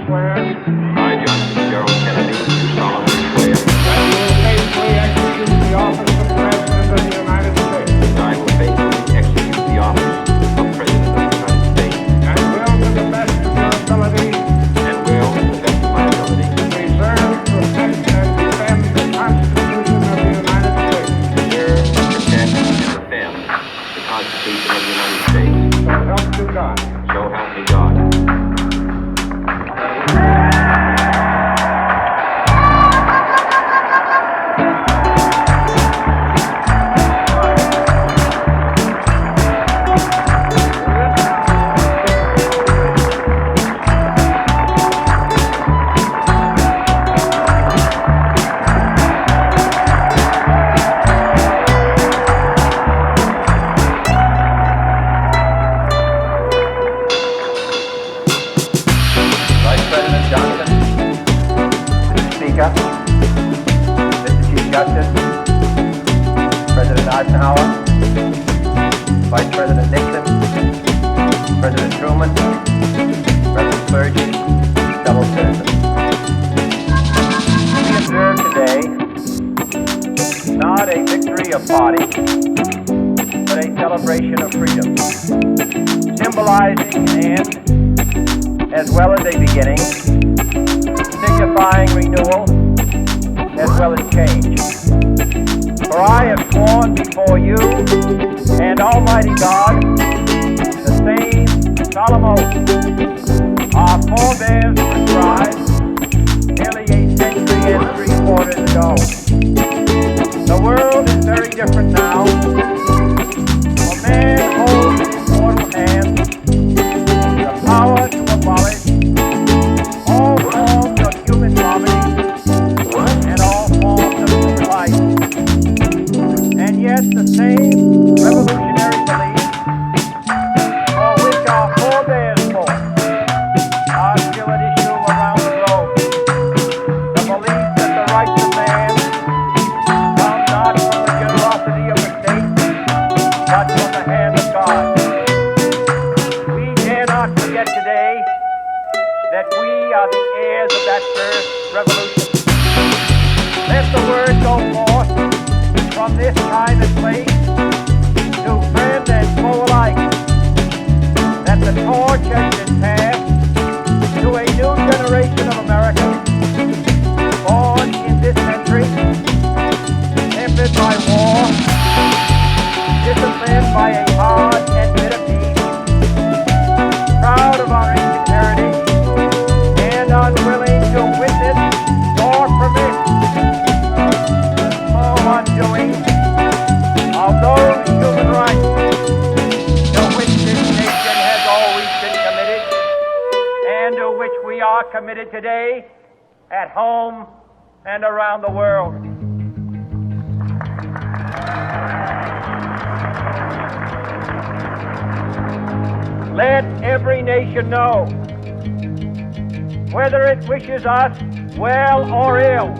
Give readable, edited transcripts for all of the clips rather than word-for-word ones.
swear I, John Fitzgerald Kennedy, do solemnly swear that I will faithfully execute the office of President of the United States that I will faithfully execute the office of President of the United States and will, to the best of your ability, preserve, protect, and defend the Constitution of the United States. preserve, protect, and defend the Constitution of the United States. So help you God. So help me God. Mr. Chief Justice, President Eisenhower, Vice President Nixon, President Truman, Reverend clergy, fellow citizens. We observe today not a victory of party, but a celebration of freedom, symbolizing an end as well as a beginning, signifying renewal as well as change. For I have sworn before you and Almighty God the same solemn oath our forebears prescribed nearly a century and 3/4 ago. The world is very different now, for man holds in his mortal hand the power to abolish all forms of human poverty and all forms of human life. And yet the same revolutionary beliefs for which our forebears fought are still at issue around the globe. The belief that the rights of man come not from the generosity of the state, but from the hand of God. We dare not forget today that we are the heirs of that first revolution. Let the word go forth from this time and place to friend and foe alike that the torch has been passed to a new generation of Americans born in this century, tempered by war, disciplined by a hard and bitter peace, proud of our ancient heritage, and unwilling to witness or permit the small undoing of those human rights to which this nation has always been committed and to which we are committed today at home and around the world. Let every nation know, whether it wishes us well or ill,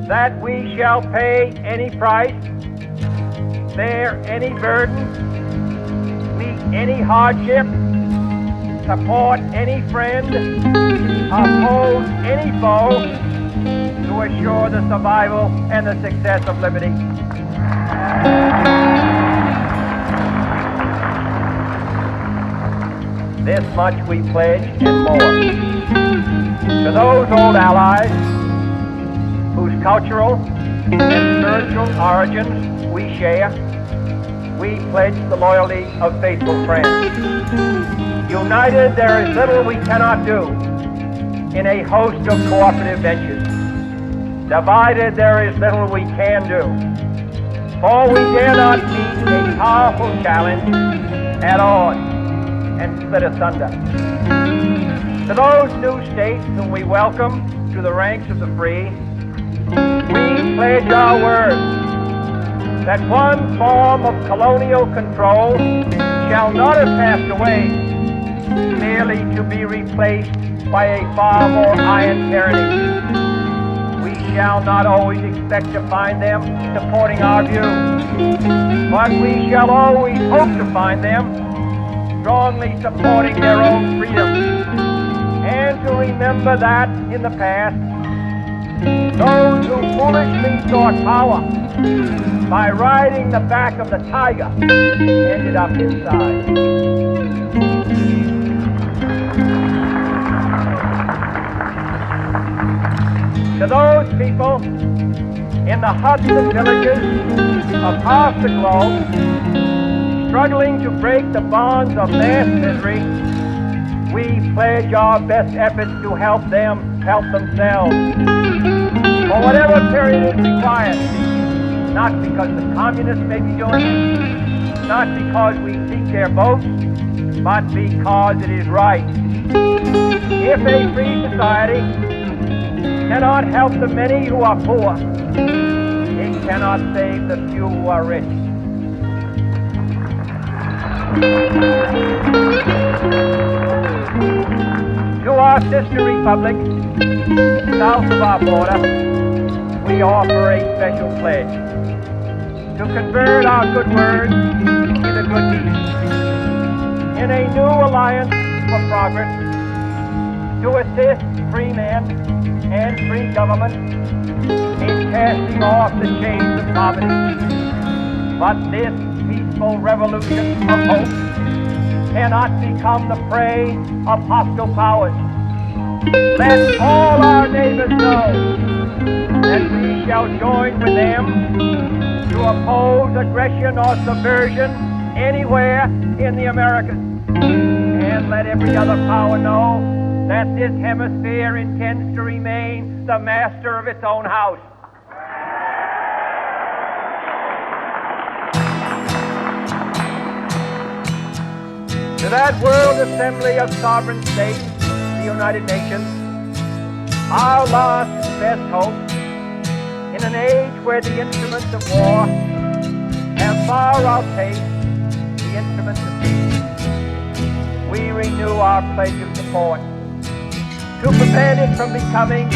that we shall pay any price, bear any burden, meet any hardship, support any friend, oppose any foe, to assure the survival and the success of liberty. This much we pledge and more. To those old allies whose cultural and spiritual origins we share, we pledge the loyalty of faithful friends. United, there is little we cannot do in a host of cooperative ventures. Divided, there is little we can do, for we dare not meet a powerful challenge at odds and split asunder. To those new states whom we welcome to the ranks of the free, we pledge our word that one form of colonial control shall not have passed away, merely to be replaced by a far more iron tyranny. We shall not always expect to find them supporting our view, but we shall always hope to find them strongly supporting their own freedom and to remember that in the past, those who foolishly sought power by riding the back of the tiger ended up inside. To those people in the huts and villages across the globe, struggling to break the bonds of mass misery, we pledge our best efforts to help them help themselves for whatever period is required, not because the communists may be doing it, not because we seek their votes, but because it is right. If a free society cannot help the many who are poor, it cannot save the few who are rich. To our sister republics south of our border, we offer a special pledge to convert our good words into good deeds in a new alliance for progress, to assist free men and free government in casting off the chains of poverty. But this peaceful revolution of hope cannot become the prey of hostile powers. Let all our neighbors know that we shall join with them to oppose aggression or subversion anywhere in the Americas. And let every other power know that this hemisphere intends to remain the master of its own house. To that World Assembly of Sovereign States, the United Nations, our last best hope, in an age where the instruments of war have far outpaced the instruments of peace, we renew our pledge of support to prevent it from becoming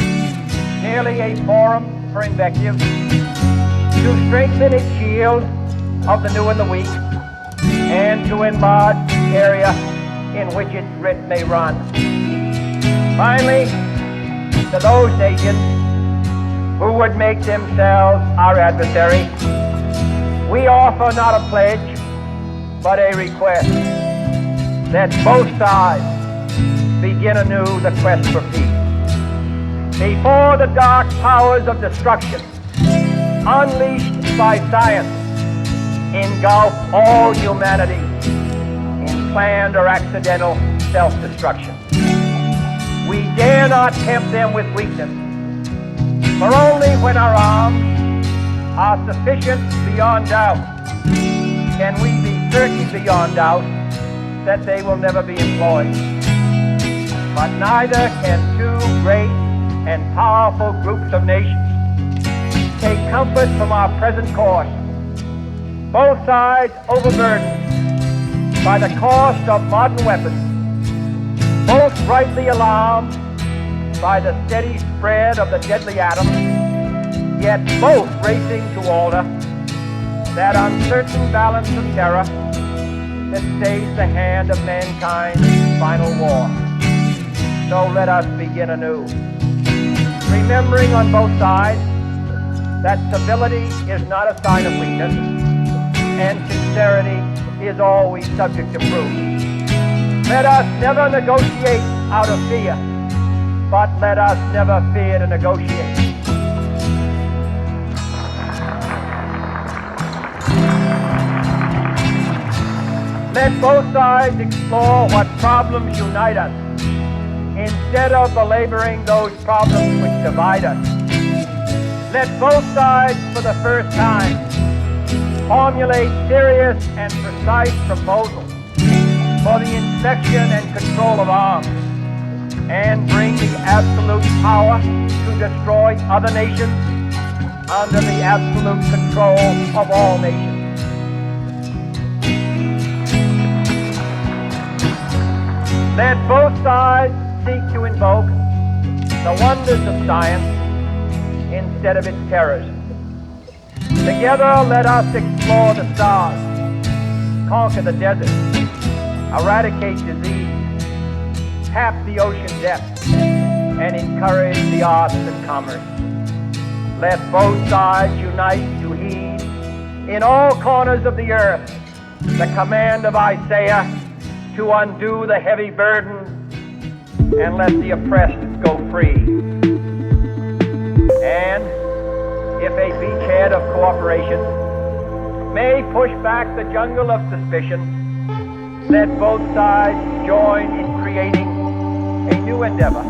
merely a forum for invective, to strengthen its shield of the new and the weak, and to enlarge the area in which its writ may run. Finally, to those nations who would make themselves our adversary, we offer not a pledge, but a request that both sides begin anew the quest for peace. Before the dark powers of destruction, unleashed by science, engulf all humanity in planned or accidental self-destruction. We dare not tempt them with weakness, for only when our arms are sufficient beyond doubt can we be certain beyond doubt that they will never be employed. But neither can two great and powerful groups of nations take comfort from our present course, both sides overburdened by the cost of modern weapons, both rightly alarmed by the steady spread of the deadly atom, yet both racing to alter that uncertain balance of terror that stays the hand of mankind's final war. So let us begin anew, remembering on both sides that civility is not a sign of weakness, and sincerity is always subject to proof. Let us never negotiate out of fear, but let us never fear to negotiate. Let both sides explore what problems unite us, instead of belaboring those problems which divide us. Let both sides, for the first time, formulate serious and precise proposals for the inspection and control of arms, and bring the absolute power to destroy other nations under the absolute control of all nations. Let both sides seek to invoke the wonders of science instead of its terrors. Together, let us explore the stars, conquer the desert, eradicate disease, tap the ocean depths and encourage the arts and commerce. Let both sides unite to heed in all corners of the earth the command of Isaiah to undo the heavy burden and let the oppressed go free. And if a beachhead of cooperation may push back the jungle of suspicion, let both sides join in creating a new endeavor.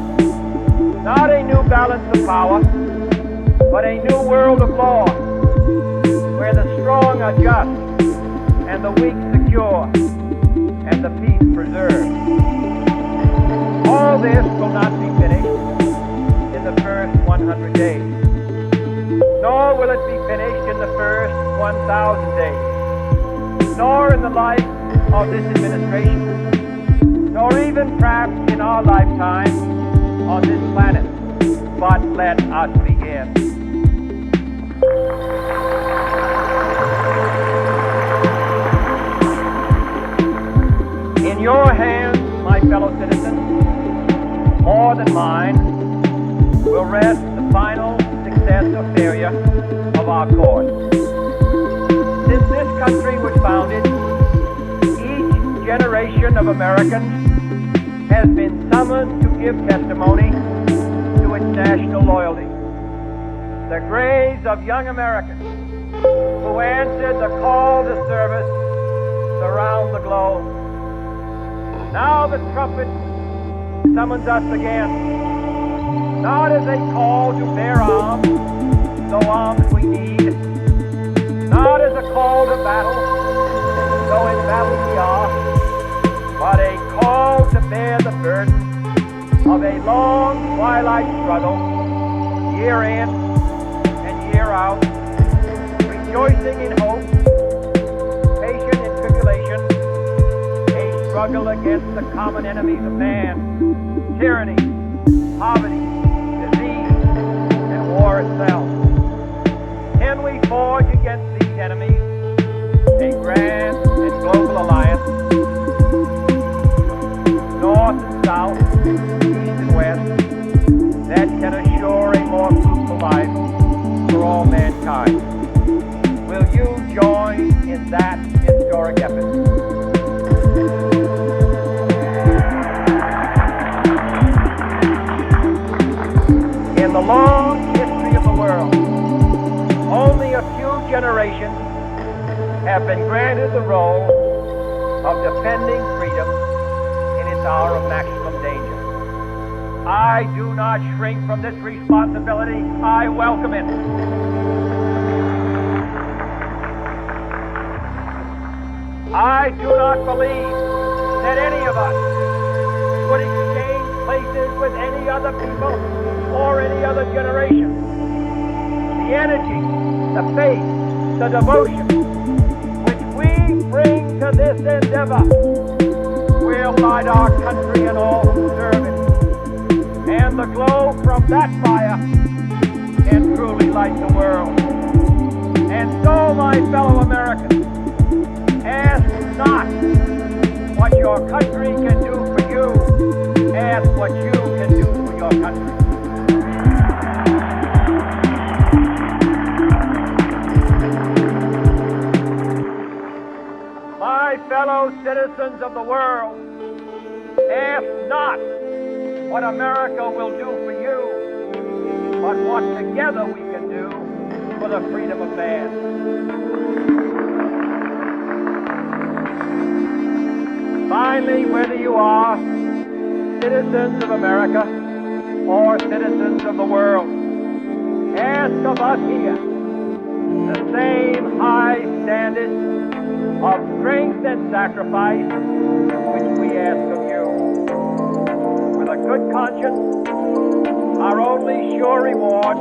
Not a new balance of power, but a new world of law, where the strong are just and the weak secure and the peace preserved. All this will not be finished in the first 100 days, nor will it be finished in the first 1,000 days, nor in the life of this administration, nor even perhaps in our lifetime on this planet. But let us begin. In your hands, my fellow citizens, more than mine, will rest the final success or failure of our course. Since this country was founded, each generation of Americans has been summoned to give testimony to its national loyalty. The graves of young Americans who answered the call to service surround the globe. Now the trumpet summons us again, not as a call to bear arms, though arms we need, not as a call to battle, though in battle we are, but a call to bear the burden of a long twilight struggle, year in and year out, rejoicing in hope, patient in tribulation, a struggle against the common enemies of man, tyranny, poverty, disease, and war itself. Can we forge against these enemies a grand and global alliance, north and south, east and west, that can assure a more fruitful life for all mankind? Will you join in that historic effort? In the long history of the world, only a few generations have been granted the role of defending freedom in its hour of maximum danger. I do not shrink from this responsibility. I welcome it. I do not believe that any of us would exchange places with any other people or any other generation. The energy, the faith, the devotion which we bring to this endeavor will light our country and all who serve it. And the glow from that fire can truly light the world. And so, my fellow Americans, ask not what your country can do for you. Ask what you can do for your country. My fellow citizens of the world, ask not what America will do for you, but what together we can do for the freedom of man. Finally, whether you are citizens of America or citizens of the world, ask of us here the same high standard of strength and sacrifice which we ask of you. With a good conscience, our only sure reward,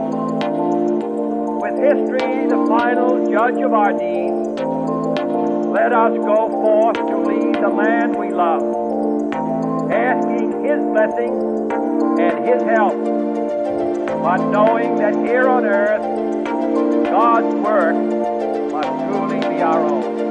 with history the final judge of our deeds, let us go forth to lead the land we love, asking His blessing and His help, but knowing that here on earth, God's work must truly be our own.